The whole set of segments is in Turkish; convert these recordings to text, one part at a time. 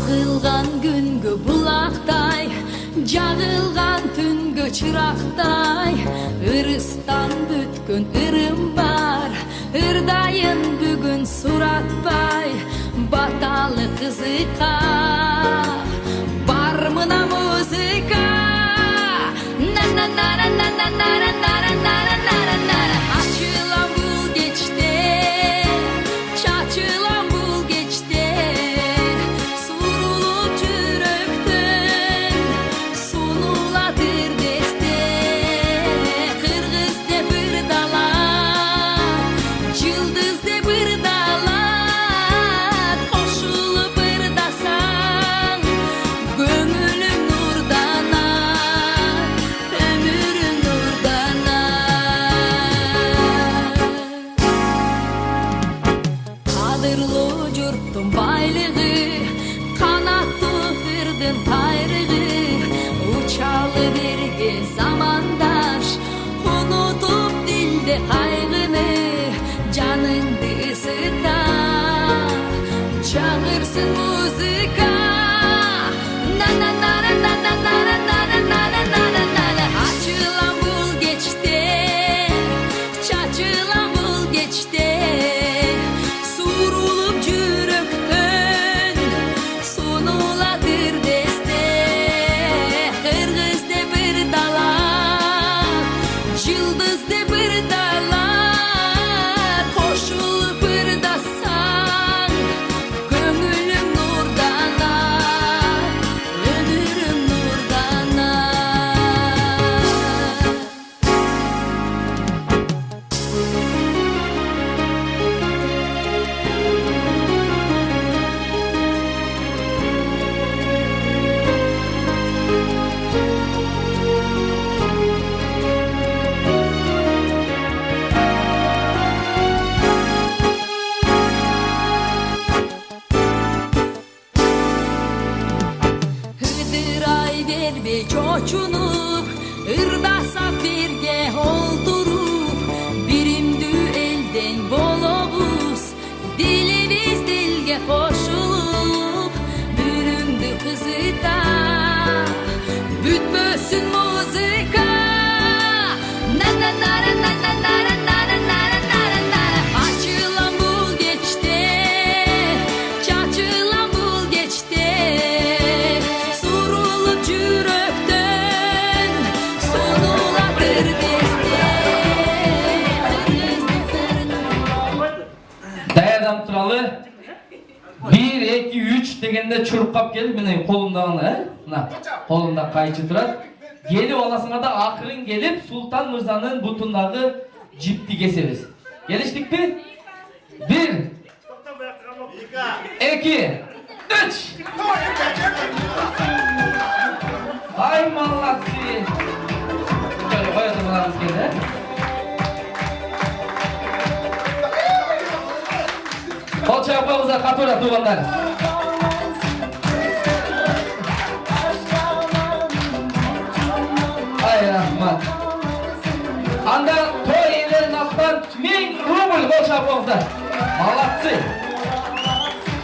Ағылған күнгі бұлақтай, жағылған түнгі чырақтай, ырыстан бүткін ырым бар, ырдайын бүгін сұратпай, баталы қызықа, бар мына музыка. Açılan bul geçti, çaçılan bul geçti, vurulup yürekten sunuladır deste. Kırgız de bir dala, yıldız de bir dala, koşulup ırdasan gönlüm nurdana, ömrüm nurdana. Kadırlı yurttun baylığı, kanatlı hırdın tayrığı, uçalı birge zamandaş, unutup dilde kaygını, canındı ısıta, çağırsın müzika. Na na na na na na na na na na na na na na na. Açılan bul geçti, çaçılan bul geçti, vurulup yürekten sunuladır deste. Kırgız de bir dala, yıldız de bir dala, koşulup ırdasan gönlüm nurdana, ömrüm nurdana. Hıdıray verbe çoçunup, ırdasa birge oldurup, birimdü elden bolobuz, dilimiz dilge koşulup, büründü kızıta, bütmösün muzika. Na na na na na na na na na na na na. Açılan bul geçti, çaçılan bul geçti, vurulup yürekten sunuladır deste. Dayadan turalı 1, 2, 3 degende çurukap gelip mene kolumdağını, kolumda kayıcı turar. Gelip olasına da akırın gelip Sultan Mırza'nın butundağı cipti keseriz. Geliştik mi? 1, 2, 3. Ay mallatsı. Şöyle koyalım bunlarımız gene. Kolça yapmamıza katura tuğanlar. Ay rahmat. Anda toy ilerin altından 1000 rubl kolça yapmamıza. Mallatsı.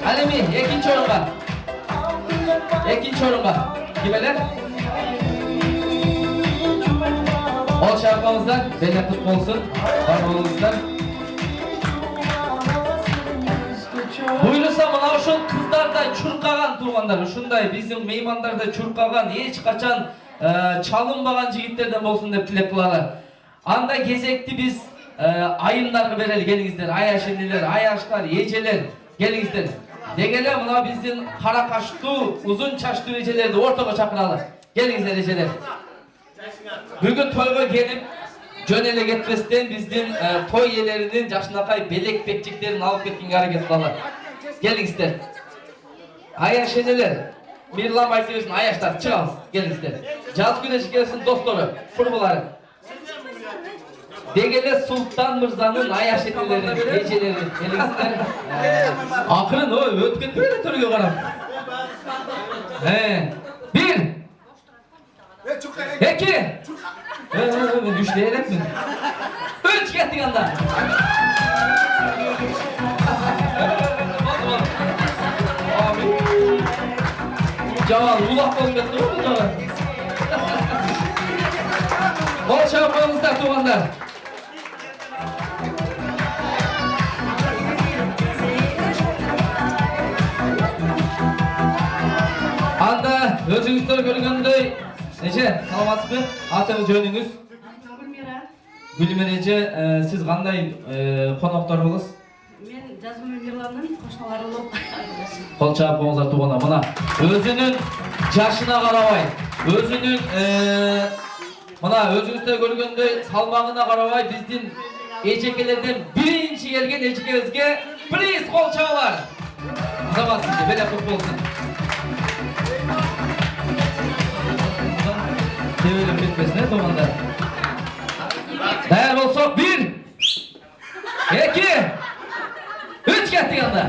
Alemi ikinci orunga. İkinci orunga. Gibeler? Kolça yapmamızdan beni kutlu olsun. Parmağımızdan. Buyursa mına uşun kızlarda çurkagan tuğanlar, uşunday bizim meymanlarda çurkagan, hiç kaçan çalınmagan jigitlerden bolsun dep tilek kılalar. Anda gezekti biz ayınlarga bereli gelingizler, ayaşenliler, ayaşlar, eceler gelingizler. Degele mına bizim kara kaştуу, uzun çaştуу ecelerdi ortaga çakıralar. Gelingizler eceler. Bugün toyga gelip jönele ketmestен bizim toy yelerinin jaşınakay belek bekçiklerini alıp ketkinge hareket kılalar. Gelingizler. Ayaşeneler. Mirlan Baysevisin ayaşlar çıkağız. Gelingizler. Jaz güneşi gelsin dostları, furbuları. Degele Sultan Mırza'nın ayaşeneleri, eceleri. Gelingizler. Akırın o ötket böyle törüge karam. 1, 2, düşleyerek mi? 3 gettik anda. Amin. Jamal ulaq болып кетті ғой бұл жағы. Қол шағып қойыңыздар туғандар. Анда өзіңіздер көргендей, неше, саламатсыз бе? Атыңыз жөніңіз? Гүлмиреже, сіз қандай қонақтар боласыз? Мен Жазгүл Мирланның қошналары болып. Қол шағып қойыңыздар туғандар. Мына өзінің жашына қарабай, өзінің мына өзіңіздер көргендей салмағына қарабай біздің ежекелерден бірінші келген ежекемізге плиз қол шағалар. Заман сізде, беле құт болсын. Devlet bitmesine tuğanlar. Değer olsak 1 2 3 gettik anda.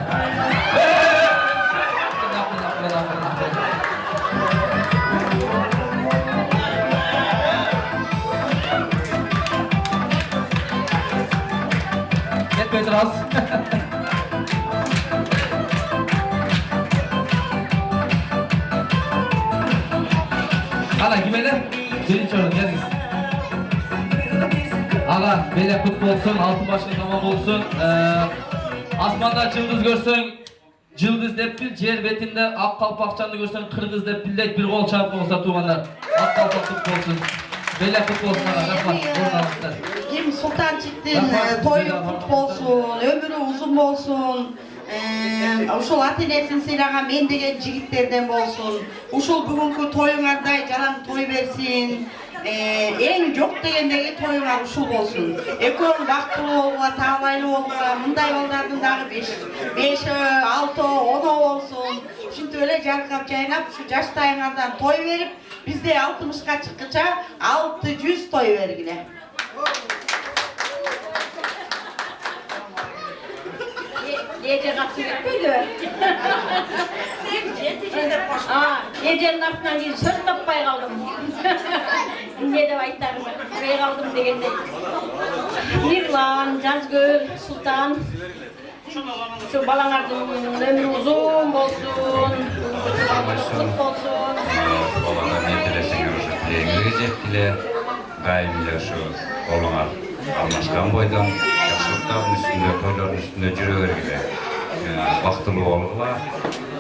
Gitmeyin az. Ana gimene? Birinci orada geliniz. Ağa bele kut olsun, altın başın tamam olsun. Asmanda cıldız görsün, cıldız dep bil, cer betinde ak kalpakçandı görsün, kırgız dep bildek bir kol çarpı olsa tuğanlar. Ak kalpak kut olsun. Bele kut olsun ağa, rahmat, oradan Hem sultan çıktın, toyu kut olsun, ömrü uzun olsun. Uşul atinesin sıyrağa men degen jigitlerden bolsun. Uşul bugünkü toyuңардай жалаң той берсин. Эң жок дегендеги тоюңар ушул болсун. Экөөң бактылуу болууга, таалайлуу болууга, мындай балдардын дагы 5, 6, 10 болсун. Ушинтип эле жаркап жайнап, ушу жаштайыңардан той берип, бизде 60га чыккыча 600 той бергиле. Ece kapsın yapıydı. Ece'nin altından gidip söz tapmaya kaldım. Ne de aytlarım, buraya kaldım degende. Mirlan, Cazgül, Sultan. Şu balanardın ömrü uzun olsun, mutlu olsun. Olanlar meselesine İngilizce bile gaybiyle şu olanlar almışkan boydan yaşlıkların üstünde, toyların üstünde cürüyor gibi. Vaktılı olurlar,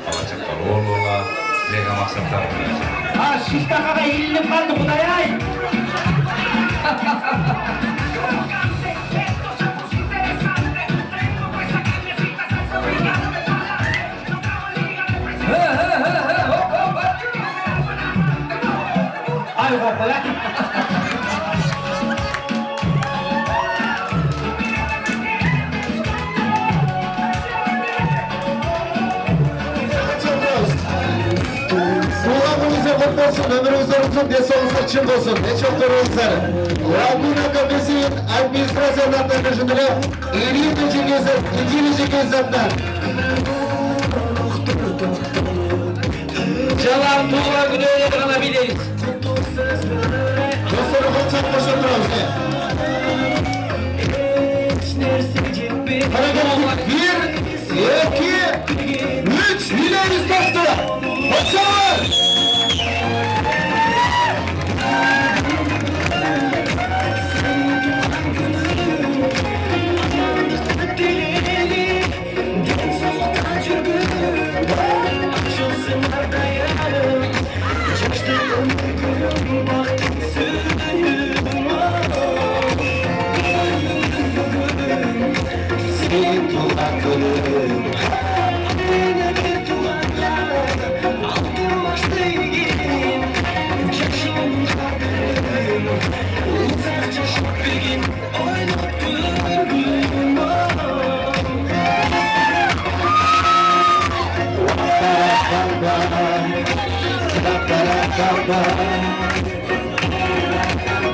alacakları olurlar, lega maksatlar olurlar. Ha şiştakada ilinip kaldı bu da yay. Ay hoppala. Kutlu olsun, ömrünüz olsun, desolunuzda çın olsun, ne çok doğruluklar. Rabbina Kapesi'nin administrasyonlarından düşündüler, 50. gezem, 2. gezemden. Jalan tuğla günü öğrenebiliriz. Dostları konçak boşa duralım. Hareket 1, 2, 3, ileriniz taştı. Koçlar!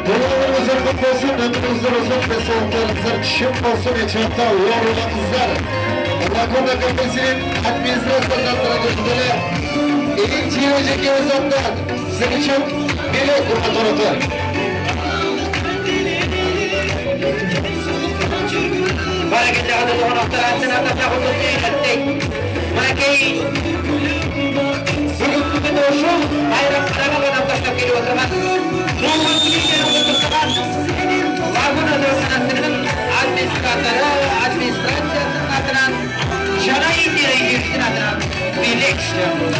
Doğrularınızın kutlu olsun, ömrünüzün uzun ve soğuklarınızın şık olsun, eçatta uğurluğunuzlar. Rakunda Kapesi'nin administrasyonlarına düşündüler. İlk çiğnecek yazımdan sizin için bile kurmatoruklar. Hareketli adı doğrultular altına da takıldı değil. Bugün bugün uşul bayramlarına odaklaşıp geliyor oturmak. Soğuk bilgileri oturtturan Laguna Dövmenası'nın administrasyasının adına Şana İndira İlgisi'nin adına birleştim.